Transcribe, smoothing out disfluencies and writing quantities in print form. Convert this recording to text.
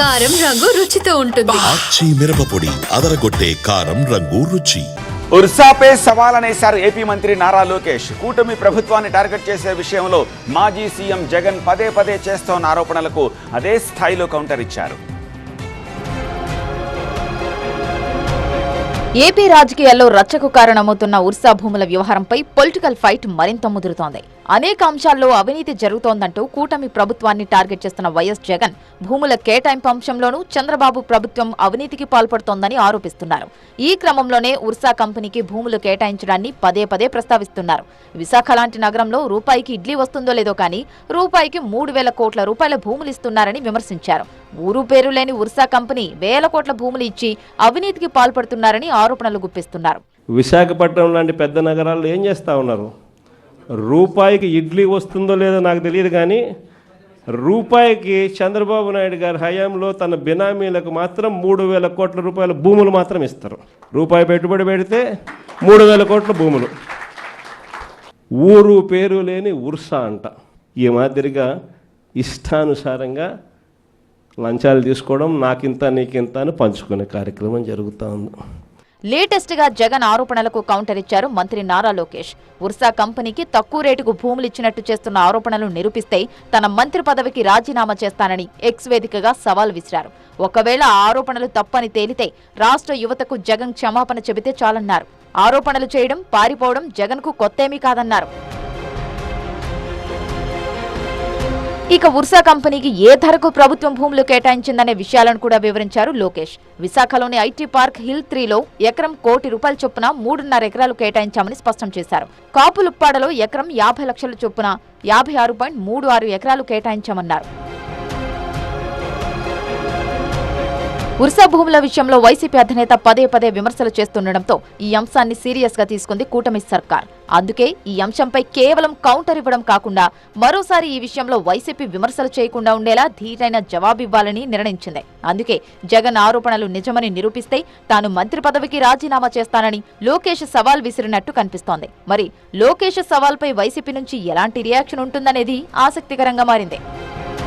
కారం రంగు రుచితో ఉంటుంది. ఆచి మిరపపొడి అదరగొట్టే కారం రంగు రుచి. ఉర్సాపై సవాలనేశారు ఏపీ మంత్రి నారా లోకేష్. కూటమి ప్రభుత్వాన్ని టార్గెట్ చేసే విషయంలో మాజీ సీఎం జగన్ పదే పదే చేస్తోన్న ఆరోపణలకు అదే స్థాయిలో కౌంటర్ ఇచ్చారు. ఏపీ రాజకీయాల్లో రచ్చకు కారణమవుతున్న ఉర్సా భూముల వ్యవహారంపై పొలిటికల్ ఫైట్ మరింత ముదురుతోంది. అనేక అంశాల్లో అవినీతి జరుగుతోందంటూ కూటమి ప్రభుత్వాన్ని టార్గెట్ చేస్తున్న వైఎస్ జగన్ భూముల కేటాయింపు అంశంలోనూ చంద్రబాబు ప్రభుత్వం అవినీతికి పాల్పడుతోందని ఆరోపిస్తున్నారు. ఈ క్రమంలోనే ఉర్సా కంపెనీకి భూములు కేటాయించడాన్ని పదే పదే ప్రస్తావిస్తున్నారు. విశాఖ లాంటి నగరంలో రూపాయికి ఇడ్లీ వస్తుందో లేదో కానీ రూపాయికి 3,000 కోట్ల రూపాయల భూములు ఇస్తున్నారని విమర్శించారు. ఊరు పేరు లేని ఉర్సా కంపెనీ 1,000 కోట్ల భూములు ఇచ్చి అవినీతికి పాల్పడుతున్నారని ఆరోపణలు గుప్పిస్తున్నారు. విశాఖపట్నం లాంటి పెద్ద నగరాల్లో ఏం చేస్తూ ఉన్నారు? రూపాయికి ఇడ్లీ వస్తుందో లేదో నాకు తెలియదు, కానీ రూపాయికి చంద్రబాబు నాయుడు గారి హయాంలో తన బినామీలకు మాత్రం 3,000 కోట్ల రూపాయల భూములు మాత్రం ఇస్తారు. రూపాయి పెట్టుబడి పెడితే 3,000 కోట్ల భూములు. ఊరు పేరు లేని ఉర్సా అంట. ఈ మాదిరిగా ఇష్టానుసారంగా లంచాలు తీసుకోవడం, నాకింత నీకింత అని పంచుకునే కార్యక్రమం జరుగుతూ ఉంది. లేటెస్ట్ గా జగన్ ఆరోపణలకు కౌంటర్ ఇచ్చారు మంత్రి నారా లోకేష్. ఉర్సా కంపెనీకి తక్కువ రేటుకు భూములు ఇచ్చినట్టు చేస్తున్న ఆరోపణలు నిరూపిస్తే తన మంత్రి పదవికి రాజీనామా చేస్తానని ఎక్స్ వేదికగా సవాల్ విసిరారు. ఒకవేళ ఆ ఆరోపణలు తప్పని తేలితే రాష్ట్ర యువతకు జగన్ క్షమాపణ చెబితే చాలన్నారు. ఆరోపణలు చేయడం, పారిపోవడం జగన్ కు కొత్తేమీ కాదన్నారు. ఇక ఉర్సా కంపెనీకి ఏ ధరకు ప్రభుత్వం భూములు కేటాయించిందనే విషయాలను కూడా వివరించారు లోకేష్. విశాఖలోని ఐటీ పార్క్ హిల్ 3లో ఎకరం ₹1 కోటి చొప్పున 3.5 ఎకరాలు కేటాయించామని స్పష్టం చేశారు. కాపులుప్పాడలో ఎకరం 50 లక్షల చొప్పున 56.36 ఎకరాలు కేటాయించామన్నారు. ఉర్సా భూముల విషయంలో వైసీపీ అధినేత పదే పదే విమర్శలు చేస్తుండటంతో ఈ అంశాన్ని సీరియస్ గా తీసుకుంది కూటమి సర్కార్. అందుకే ఈ అంశంపై కేవలం కౌంటర్ ఇవ్వడం కాకుండా మరోసారి ఈ విషయంలో వైసీపీ విమర్శలు చేయకుండా ఉండేలా ధీటైన జవాబివ్వాలని నిర్ణయించింది. అందుకే జగన్ ఆరోపణలు నిజమని నిరూపిస్తే తాను మంత్రి పదవికి రాజీనామా చేస్తానని లోకేష్ సవాల్ విసిరినట్టు కనిపిస్తోంది. మరి లోకేష్ సవాల్పై వైసీపీ నుంచి ఎలాంటి రియాక్షన్ ఉంటుందనేది ఆసక్తికరంగా మారింది.